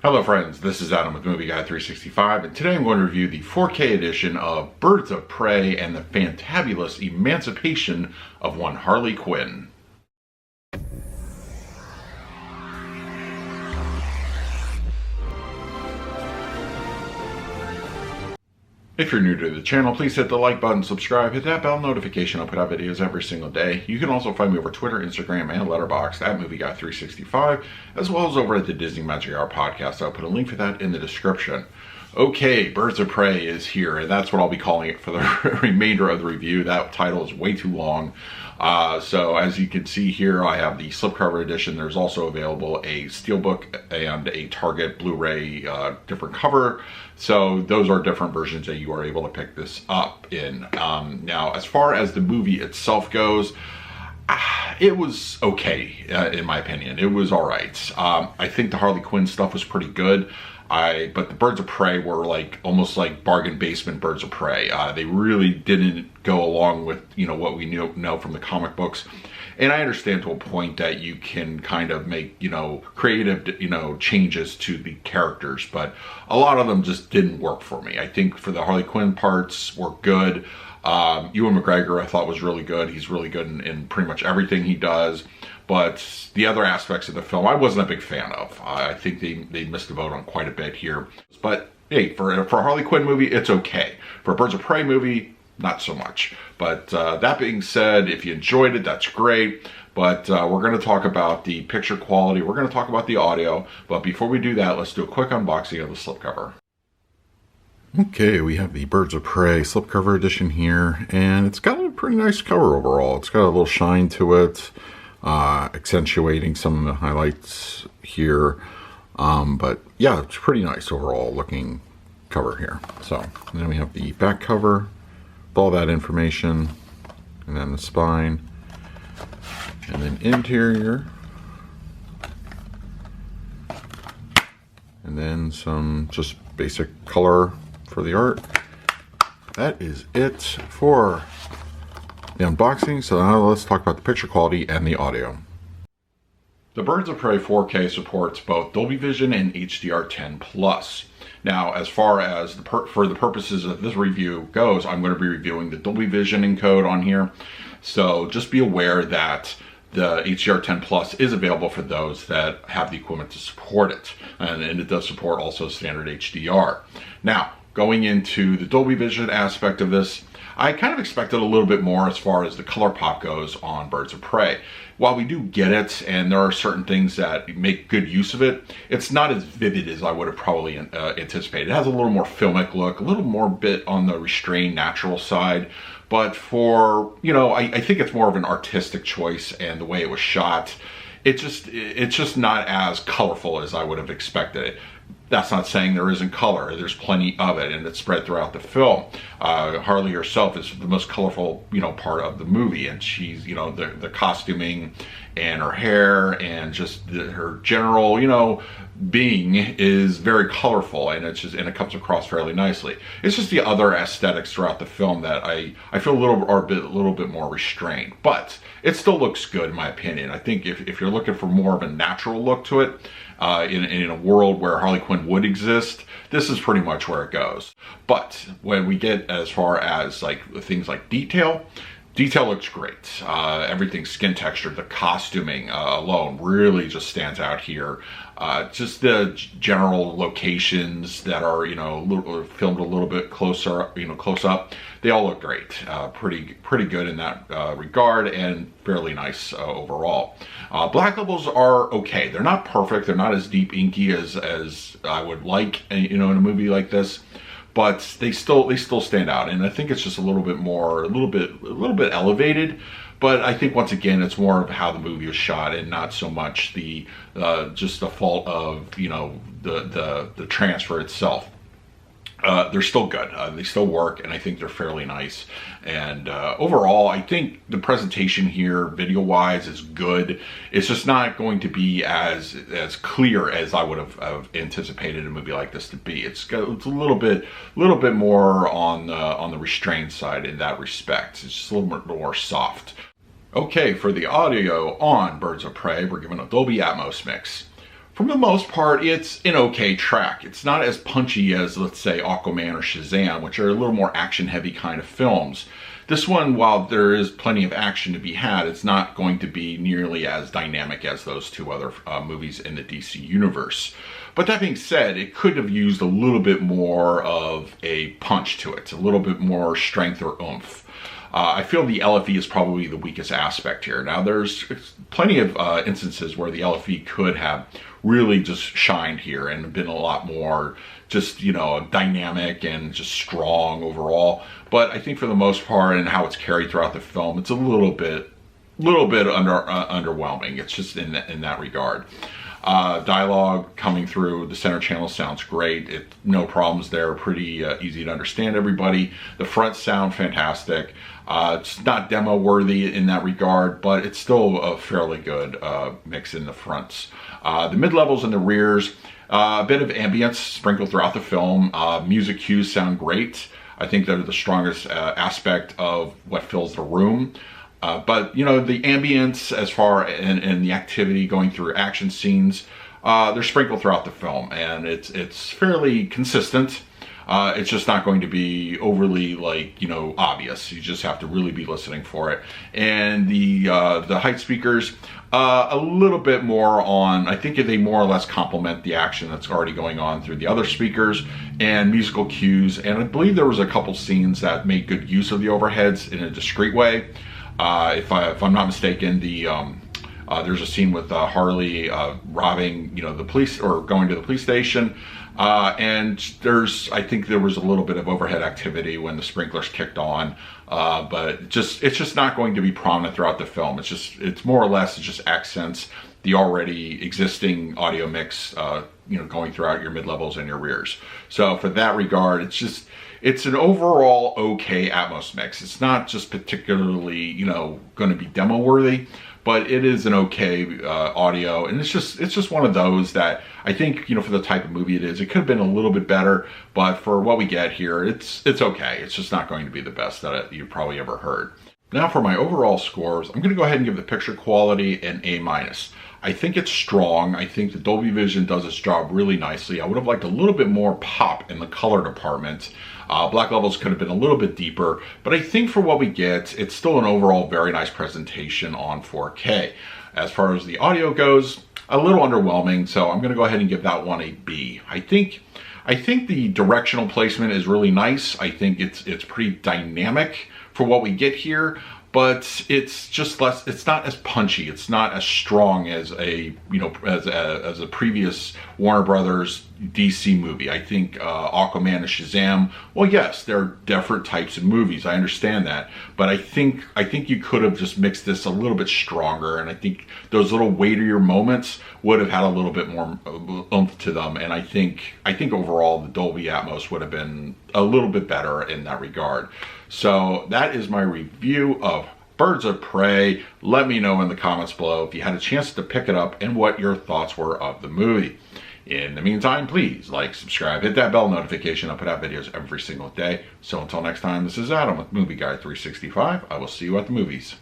Hello friends, this is Adam with Movie Guy 365, and today I'm going to review the 4K edition of Birds of Prey and the fantabulous emancipation of one Harley Quinn. If you're new to the channel, please hit the like button, subscribe, hit that bell notification. I'll put out videos every single day. You can also find me over Twitter, Instagram, and Letterboxd at MovieGuy365, as well as over at the Disney Magic Hour podcast. I'll put a link for that in the description. Okay, Birds of Prey is here, and that's what I'll be calling it for the remainder of the review. That title is way too long. So as you can see here, I have the slipcover edition. There's also available a Steelbook and a Target Blu Ray different cover. So those are different versions that you are able to pick this up in. Now, as far as the movie itself goes, it was okay, in my opinion. It was all right. I think the Harley Quinn stuff was pretty good. But the Birds of Prey were like almost like bargain basement Birds of Prey. They really didn't go along with what we know from the comic books. And I understand to a point that you can kind of make creative changes to the characters, but a lot of them just didn't work for me. I think for the Harley Quinn parts were good. Ewan McGregor I thought was really good. He's really good in pretty much everything he does. But the other aspects of the film, I wasn't a big fan of. I think they missed the boat on quite a bit here. But hey, for a Harley Quinn movie, it's okay. For a Birds of Prey movie, not so much. But that being said, if you enjoyed it, that's great. But we're going to talk about the picture quality. We're going to talk about the audio. But before we do that, let's do a quick unboxing of the slipcover. Okay, we have the Birds of Prey slipcover edition here. And it's got a pretty nice cover overall. It's got a little shine to it. Accentuating some of the highlights here, but yeah, it's pretty nice overall looking cover here. So and then we have the back cover with all that information, and then the spine, and then interior, and then some just basic color for the art. That is it for the unboxing. So now let's talk about the picture quality and the audio. The Birds of Prey 4K supports both Dolby Vision and HDR10+. Now, as far as for the purposes of this review goes, I'm going to be reviewing the Dolby Vision encode on here. So just be aware that the HDR10+ is available for those that have the equipment to support it. And it does support also standard HDR. Now, going into the Dolby Vision aspect of this, I kind of expected a little bit more as far as the color pop goes on Birds of Prey. While we do get it, and there are certain things that make good use of it, it's not as vivid as I would have probably anticipated. It has a little more filmic look, a little more bit on the restrained natural side. But for, I think it's more of an artistic choice, and the way it was shot, it's just not as colorful as I would have expected it. That's not saying there isn't color. There's plenty of it, and it's spread throughout the film. Harley herself is the most colorful, part of the movie, and she's, the costuming and her hair and just her general, being is very colorful, and it comes across fairly nicely. It's just the other aesthetics throughout the film that I feel a little bit more restrained, but it still looks good in my opinion. I think if you're looking for more of a natural look to it, in a world where Harley Quinn would exist, this is pretty much where it goes. But when we get as far as like things like detail looks great. Everything's skin texture. The costuming alone really just stands out here. Just the general locations that are filmed a little bit closer, close up. They all look great. Pretty good in that regard, and fairly nice overall. Black levels are okay. They're not perfect. They're not as deep inky as I would like, in a movie like this. But they still stand out, and I think it's just a little bit elevated. But I think once again, it's more of how the movie was shot, and not so much the just the fault of the transfer itself. They're still good. They still work, and I think they're fairly nice. And overall, I think the presentation here, video-wise, is good. It's just not going to be as clear as I would have anticipated a movie like this to be. It's a little bit more on the restrained side in that respect. It's just a little bit more soft. Okay, for the audio on Birds of Prey, we're given a Dolby Atmos mix. For the most part, it's an okay track. It's not as punchy as, let's say, Aquaman or Shazam, which are a little more action-heavy kind of films. This one, while there is plenty of action to be had, it's not going to be nearly as dynamic as those two other movies in the DC universe. But that being said, it could have used a little bit more of a punch to it, a little bit more strength or oomph. I feel the LFE is probably the weakest aspect here. Now, there's plenty of instances where the LFE could have really just shined here and been a lot more just, you know, dynamic and just strong overall. But I think for the most part, and how it's carried throughout the film, it's a little bit underwhelming. It's just in that regard. Dialogue coming through the center channel sounds great. No problems there. Pretty easy to understand everybody. The front sound fantastic. It's not demo worthy in that regard, but it's still a fairly good mix in the fronts. The mid-levels and the rears, a bit of ambience sprinkled throughout the film. Music cues sound great. I think they're the strongest aspect of what fills the room. But, you know, the ambience as far and the activity going through action scenes, they're sprinkled throughout the film, and it's fairly consistent. It's just not going to be overly, like, you know, obvious. You just have to really be listening for it. And the height speakers, a little bit more on, I think they more or less complement the action that's already going on through the other speakers and musical cues. And I believe there was a couple scenes that made good use of the overheads in a discreet way. If I'm not mistaken, there's a scene with Harley robbing, you know, the police, or going to the police station, and I think there was a little bit of overhead activity when the sprinklers kicked on, but it's just not going to be prominent throughout the film. It's more or less just accents the already existing audio mix, you know, going throughout your mid-levels and your rears. So for that regard, it's an overall okay Atmos mix. It's not just particularly, you know, going to be demo worthy, but it is an okay audio, and it's just one of those that I think, you know, for the type of movie it is, it could have been a little bit better, but for what we get here, it's okay. It's just not going to be the best that you've probably ever heard. Now for my overall scores, I'm going to go ahead and give the picture quality an A-. I think it's strong. I think the Dolby Vision does its job really nicely. I would have liked a little bit more pop in the color department. Black levels could have been a little bit deeper, but I think for what we get, it's still an overall very nice presentation on 4K. As far as the audio goes, a little underwhelming, so I'm gonna go ahead and give that one a B. I think the directional placement is really nice. I think it's pretty dynamic for what we get here, but it's just less, it's not as punchy, it's not as strong as a, you know, as a previous Warner Brothers DC movie. I think Aquaman and Shazam, well, yes, they're different types of movies, I understand that, but I think you could have just mixed this a little bit stronger, and I think those little weightier moments would have had a little bit more oomph to them, and I think overall the Dolby Atmos would have been a little bit better in that regard. So that is my review of Birds of Prey. Let me know in the comments below if you had a chance to pick it up and what your thoughts were of the movie. In the meantime, please like, subscribe, hit that bell notification. I put out videos every single day. So until next time, this is Adam with Movie Guide 365. I will see you at the movies.